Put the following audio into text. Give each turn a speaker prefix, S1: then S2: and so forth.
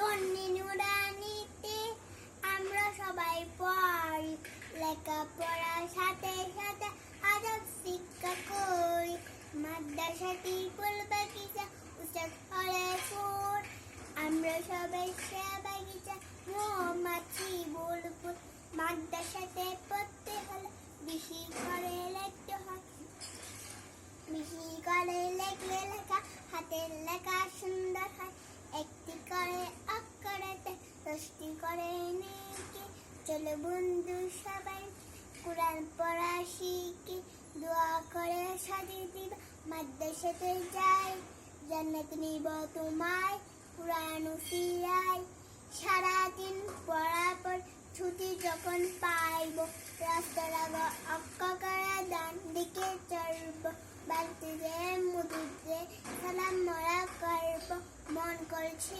S1: বন্যে নুরানিতে আমরা সবাই পড়ি, লেখাপড়ার সাথে সাথে আদব শিক্ষা করি। মাদ্রাসাটি ফুল বাগিচা, উস্তাদ হলে ফুল। আমরা সবাই সে বাগিচা, মৌমাছি বুলবুল। মাদ্রাসাতে পড়তে হলে বেশি করে লিখতে হয়, বেশি করে লিখলে লেখা হাতের লেখা সুন্দর হয়। একটি করে অক্ষরেতে 10টি করে নেকি। চলো বন্ধু সবাই কোরআন পড়া শিখি, দোয়া করে সাজিয়ে দিব মাদ্রাসাতে যাই। জান্নাত নিব তোমায় কোরআন উসিলায়। সারাদিন পড়ার পর ছুটি যখন পাইব, রাস্তার আগে অক্ষ করে ডান দিকে চলব। বাড়িতে যে মুদুতে সালাম মোরা করব, মন করছি